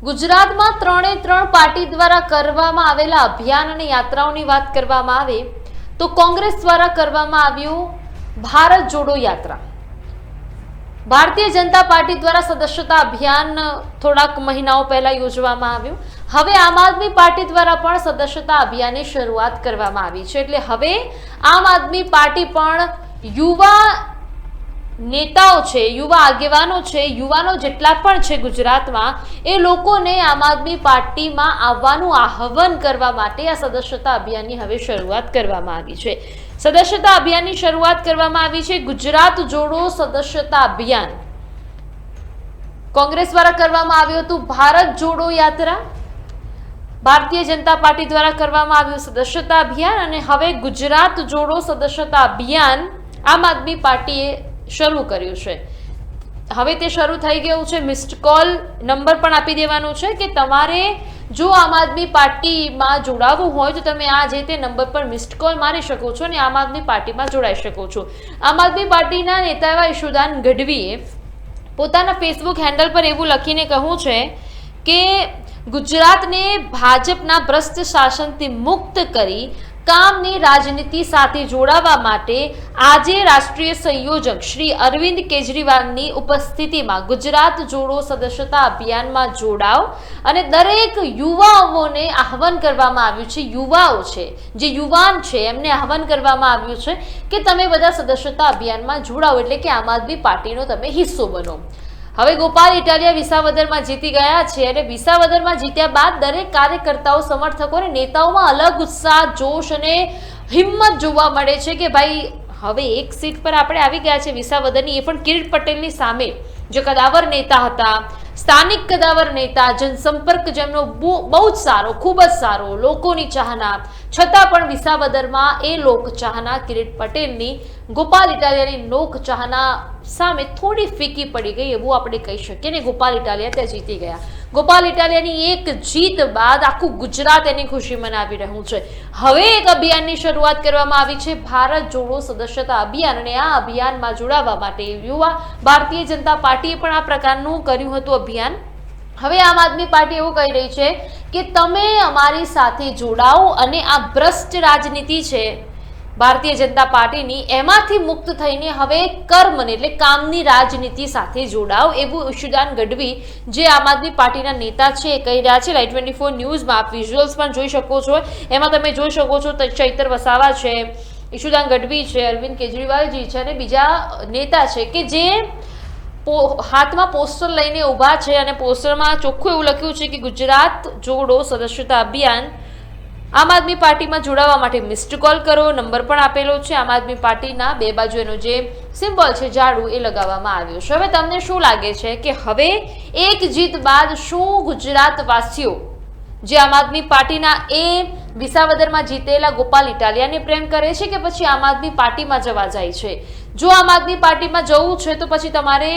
ગુજરાતમાં ત્રણે ત્રણ પાર્ટી દ્વારા કરવામાં આવેલા અભિયાન અને યાત્રાઓની વાત કરવામાં આવે તો કોંગ્રેસ દ્વારા કરવામાં આવ્યું ભારત જોડો યાત્રા। ભારતીય જનતા પાર્ટી દ્વારા સદસ્યતા અભિયાન થોડાક મહિનાઓ પહેલા યોજવામાં આવ્યું। હવે આમ આદમી પાર્ટી દ્વારા પણ સદસ્યતા અભિયાનની શરૂઆત કરવામાં આવી છે। એટલે હવે આમ આદમી પાર્ટી પણ યુવા नेताओं छे, युवा आगेवानो छे, युवानो जेटला पण छे गुजरातमां ए लोकोने आम आदमी पार्टी में आववानुं आह्वान करवा माटे आ सदस्यता अभियाननी हवे शरूआत करवामां आवी छे। सदस्यता अभियाननी शरूआत करवामां आवी छे। गुजरात जोड़ो सदस्यता अभियान कांग्रेस द्वारा करवामां आव्युं हतुं भारत जोड़ो यात्रा। भारतीय जनता पार्टी द्वारा करवामां आव्युं सदस्यता अभियान अने हवे गुजरात जोड़ो सदस्यता अभियान आम आदमी पार्टीए શરૂ કર્યું છે। હવે તે શરૂ થઈ ગયું છે। મિસ્ડ કોલ નંબર પણ આપી દેવાનો છે કે તમારે જો આમ આદમી પાર્ટીમાં જોડાવવું હોય તો તમે આ જે તે નંબર પર મિસ્ડ કોલ મારી શકો છો અને આમ આદમી પાર્ટીમાં જોડાઈ શકો છો। આમ આદમી પાર્ટીના નેતા એવા ઈશુદાન ગઢવીએ પોતાના ફેસબુક હેન્ડલ પર એવું લખીને કહ્યું છે કે ગુજરાતને ભાજપના ભ્રષ્ટ શાસનથી મુક્ત કરી કામની રાજનીતિ સાથે જોડાવા માટે આજે રાષ્ટ્રીય સંયોજક શ્રી અરવિંદ કેજરીવાલની ઉપસ્થિતિમાં ગુજરાત જોડો સદસ્યતા અભિયાનમાં જોડાવ અને દરેક યુવાઓને આહવાન કરવામાં આવ્યું છે। યુવાઓ છે જે યુવાન છે એમને આહવાન કરવામાં આવ્યું છે કે તમે બધા સદસ્યતા અભિયાનમાં જોડાઓ, એટલે કે આમ આદમી પાર્ટીનો તમે હિસ્સો બનો। હવે ગોપાલ ઇટાલિયા વિસાવદરમાં જીતી ગયા છે અને વિસાવદરમાં જીત્યા બાદ દરેક કાર્યકર્તાઓ, સમર્થકો અને નેતાઓમાં અલગ ઉત્સાહ, જોશ અને હિંમત જોવા મળે છે કે ભાઈ હવે એક સીટ પર આપણે આવી ગયા છે વિસાવદરની, એ પણ કિરીટ પટેલની સામે, જે કદાવર નેતા હતા, સ્થાનિક કદાવર નેતા, જનસંપર્ક જેમનો બહુ જ સારો, ખૂબ જ સારો, લોકોની ચાહના, છતાં પણ વિસાવદરમાં એ લોક ચાહના કિરીટ પટેલની ગોપાલ ઇટાલિયાની લોક ચાહના સામે થોડી ફીકી પડી ગઈ એવું આપણે કહી શકીએ ને ગોપાલ ઇટાલિયા ત્યાં જીતી ગયા। ગોપાલ ઇટાલિયાની એક જીત બાદ આખું ગુજરાત એની ખુશી મનાવી રહ્યું છે। હવે એક અભિયાનની શરૂઆત કરવામાં આવી છે, ભારત જોડો સદસ્યતા અભિયાન, અને આ અભિયાનમાં જોડાવા માટે યુવા ભારતીય જનતા પાર્ટીએ પણ આ પ્રકારનું કર્યું હતું અભિયાન। હવે આમ આદમી પાર્ટી એવું કહી રહી છે કે તમે અમારી સાથે જોડાઓ અને આ ભ્રષ્ટ રાજનીતિ છે ભારતીય જનતા પાર્ટીની, એમાંથી મુક્ત થઈને હવે કર્મને એટલે કામની રાજનીતિ સાથે જોડાવ, એવું ઈશુદાન ગઢવી જે આમ આદમી પાર્ટીના નેતા છે એ કહી રહ્યા છે। લાઈવ 24 ન્યૂઝમાં આપ વિઝ્યુઅલ્સ પણ જોઈ શકો છો। એમાં તમે જોઈ શકો છો ચૈતર વસાવા છે, ઈશુદાન ગઢવી છે, અરવિંદ કેજરીવાલજી છે અને બીજા નેતા છે કે જે હાથમાં પોસ્ટર લઈને ઊભા છે અને પોસ્ટરમાં ચોખ્ખું એવું લખ્યું છે કે ગુજરાત જોડો સદસ્યતા અભિયાન। આમ આદમી પાર્ટીમાં જોડાવા માટે મિસ્ડ કોલ કરો, નંબર પણ આપેલો છે। આમ આદમી પાર્ટીના બે બાજુ એનો જે સિમ્બોલ છે ઝાડુ એ લગાવવામાં આવ્યું છે। હવે તમને શું લાગે છે કે હવે એક જીત બાદ શું ગુજરાતવાસીઓ જે આમ આદમી પાર્ટીના એ વિસાવદરમાં જીતેલા ગોપાલ ઇટાલિયાને પ્રેમ કરે છે કે પછી આમ આદમી પાર્ટીમાં જવા જાય છે? જો આમ આદમી પાર્ટીમાં જવું છે તો પછી તમારે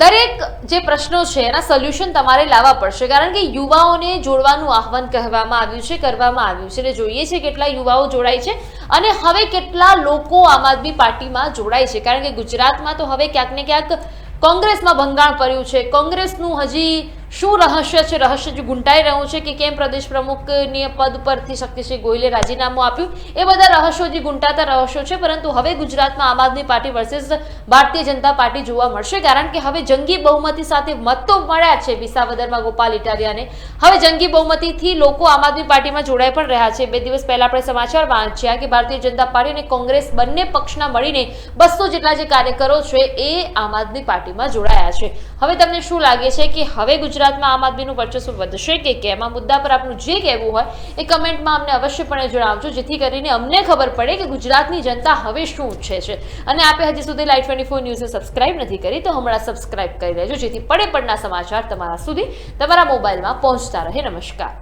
દરેક જે પ્રશ્નો છે એના સોલ્યુશન તમારે લાવવા પડશે, કારણ કે યુવાઓને જોડવાનું આહવાન કહેવામાં આવ્યું છે, કરવામાં આવ્યું છે। એટલે જોઈએ છે કેટલા યુવાઓ જોડાય છે અને હવે કેટલા લોકો આમ આદમી પાર્ટીમાં જોડાય છે, કારણ કે ગુજરાતમાં તો હવે ક્યાંક ને ક્યાંક કોંગ્રેસમાં ભંગાણ પડ્યું છે। કોંગ્રેસનું હજી શું રહસ્ય છે, રહસ્ય જે ગુંટાઈ રહ્યું છે કે કેમ પ્રદેશ પ્રમુખની પદ પરથી શક્તિસિંહ ગોહિલે રાજીનામું આપ્યું, એ બધા રહસ્યો જે ગુંટાતા રહસ્યો છે। પરંતુ હવે ગુજરાતમાં આમ આદમી party versus Bharatiya Janata party જોવા મળશે, કારણ કે હવે જંગી બહુમતી સાથે મત તો મળ્યા છે વિસાવદરમાં ગોપાલ ઇટાલિયાને। હવે જંગી બહુમતીથી લોકો આમ આદમી પાર્ટીમાં જોડાઈ પણ રહ્યા છે। 2 દિવસ પહેલા આપણે સમાચાર વાંચ્યા કે ભારતીય જનતા પાર્ટી અને કોંગ્રેસ બંને પક્ષના મળીને 200 જેટલા જે કાર્યકરો છે એ આમ આદમી પાર્ટીમાં જોડાયા છે। હવે તમને શું લાગે છે કે હવે ગુજરાતમાં આમ આદમીનું વર્ચસ્વ વધશે કે કેમ? આ મુદ્દા પર આપનું જે કહેવું હોય એ કમેન્ટમાં અમને અવશ્યપણે જણાવજો, જેથી કરીને અમને ખબર પડે કે ગુજરાતની જનતા હવે શું ઈચ્છે છે। અને આપે હજી સુધી લાઈવ 24 ન્યૂઝને સબસ્ક્રાઇબ નથી કરી તો હમણાં સબસ્ક્રાઇબ કરી લેજો, જેથી પડે પડના સમાચાર તમારા સુધી તમારા મોબાઈલમાં પહોંચતા રહે। નમસ્કાર।